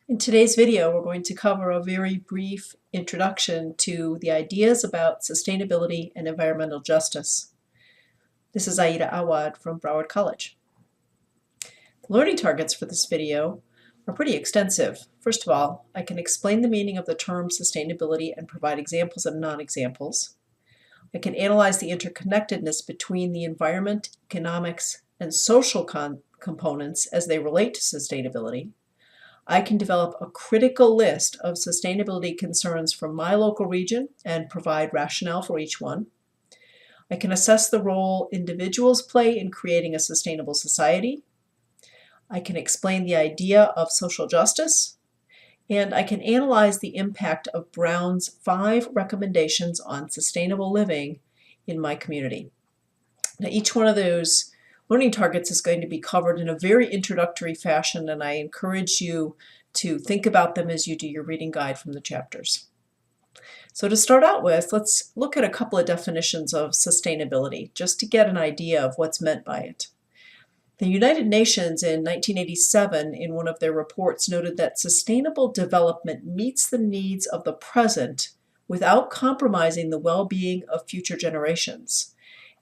In today's video, we're going to cover a very brief introduction to the ideas about sustainability and environmental justice. This is Aida Awad from Broward College. The learning targets for this video are pretty extensive. First of all, I can explain the meaning of the term sustainability and provide examples and non-examples. I can analyze the interconnectedness between the environment, economics, and social components as they relate to sustainability. I can develop a critical list of sustainability concerns from my local region and provide rationale for each one. I can assess the role individuals play in creating a sustainable society. I can explain the idea of social justice. And I can analyze the impact of Brown's 5 recommendations on sustainable living in my community. Now, each one of those learning targets is going to be covered in a very introductory fashion, and I encourage you to think about them as you do your reading guide from the chapters. So to start out with, let's look at a couple of definitions of sustainability, just to get an idea of what's meant by it. The United Nations in 1987, in one of their reports, noted that sustainable development meets the needs of the present without compromising the well-being of future generations.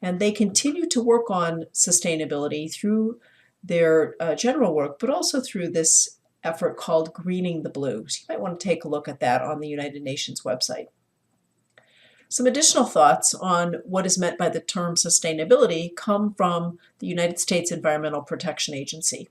And they continue to work on sustainability through their general work, but also through this effort called Greening the Blue. So you might want to take a look at that on the United Nations website. Some additional thoughts on what is meant by the term sustainability come from the United States Environmental Protection Agency.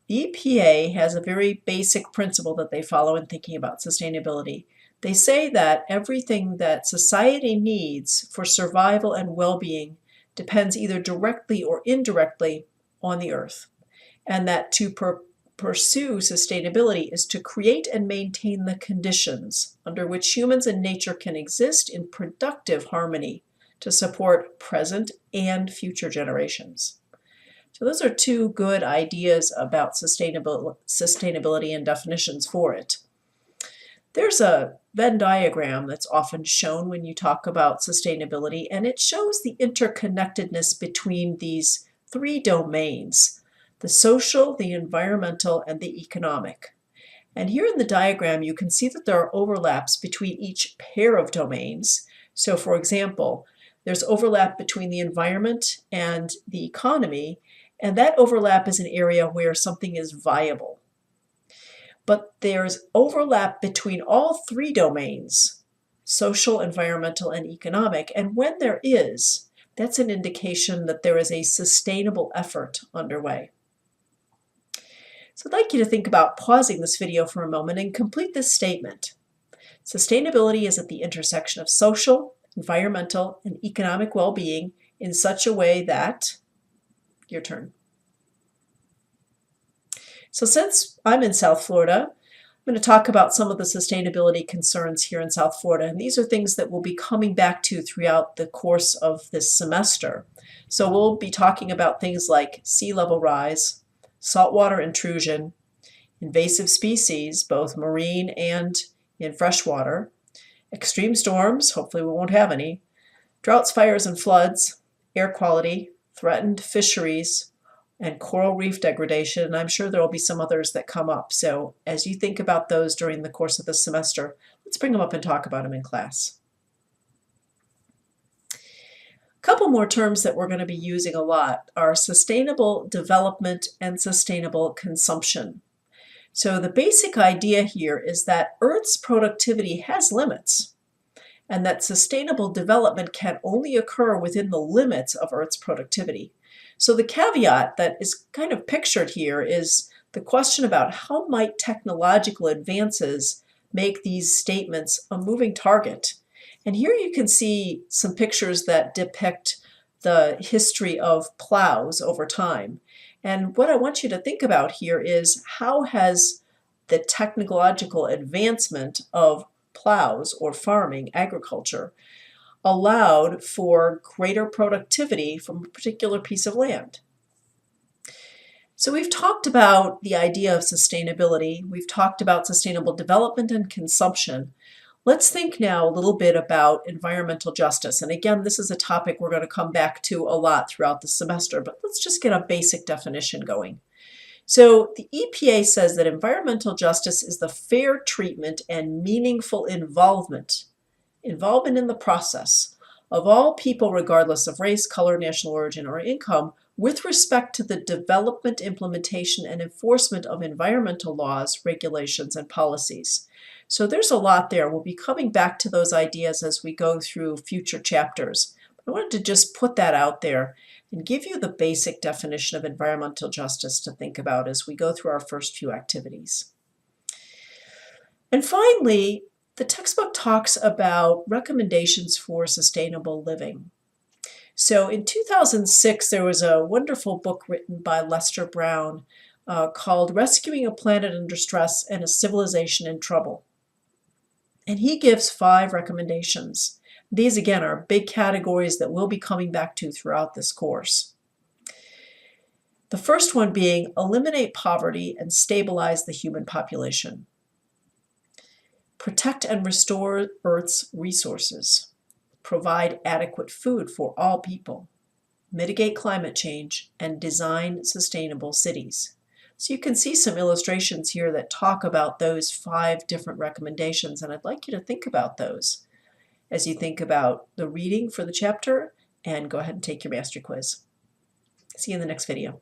The EPA has a very basic principle that they follow in thinking about sustainability. They say that everything that society needs for survival and well-being depends either directly or indirectly on the earth, and that to pursue sustainability is to create and maintain the conditions under which humans and nature can exist in productive harmony to support present and future generations. So those are two good ideas about sustainability and definitions for it. There's a Venn diagram that's often shown when you talk about sustainability, and it shows the interconnectedness between these 3 domains: the social, the environmental, and the economic. And here in the diagram, you can see that there are overlaps between each pair of domains. So for example, there's overlap between the environment and the economy, and that overlap is an area where something is viable. But there's overlap between all 3 domains: social, environmental, and economic. And when there is, that's an indication that there is a sustainable effort underway. So I'd like you to think about pausing this video for a moment and complete this statement. Sustainability is at the intersection of social, environmental, and economic well-being in such a way that... Your turn. So since I'm in South Florida, I'm going to talk about some of the sustainability concerns here in South Florida, and these are things that we'll be coming back to throughout the course of this semester. So we'll be talking about things like sea level rise, saltwater intrusion, invasive species, both marine and in freshwater, extreme storms, hopefully we won't have any, droughts, fires, and floods, air quality, threatened fisheries, and coral reef degradation, and I'm sure there will be some others that come up. So as you think about those during the course of the semester, let's bring them up and talk about them in class. A couple more terms that we're going to be using a lot are sustainable development and sustainable consumption. So the basic idea here is that Earth's productivity has limits, and that sustainable development can only occur within the limits of Earth's productivity. So the caveat that is kind of pictured here is the question about how might technological advances make these statements a moving target. And here you can see some pictures that depict the history of plows over time. And what I want you to think about here is how has the technological advancement of plows or farming, agriculture, allowed for greater productivity from a particular piece of land. So we've talked about the idea of sustainability. We've talked about sustainable development and consumption. Let's think now a little bit about environmental justice. And again, this is a topic we're going to come back to a lot throughout the semester, but let's just get a basic definition going. So the EPA says that environmental justice is the fair treatment and meaningful involvement in the process of all people regardless of race, color, national origin, or income with respect to the development, implementation, and enforcement of environmental laws, regulations, and policies. So there's a lot there. We'll be coming back to those ideas as we go through future chapters. I wanted to just put that out there and give you the basic definition of environmental justice to think about as we go through our first few activities. And finally, the textbook talks about recommendations for sustainable living. So in 2006, there was a wonderful book written by Lester Brown called Rescuing a Planet Under Stress and a Civilization in Trouble. And he gives 5 recommendations. These, again, are big categories that we'll be coming back to throughout this course. The first one being eliminate poverty and stabilize the human population. Protect and restore Earth's resources. Provide adequate food for all people. Mitigate climate change and design sustainable cities. So you can see some illustrations here that talk about those 5 different recommendations, and I'd like you to think about those as you think about the reading for the chapter, and go ahead and take your mastery quiz. See you in the next video.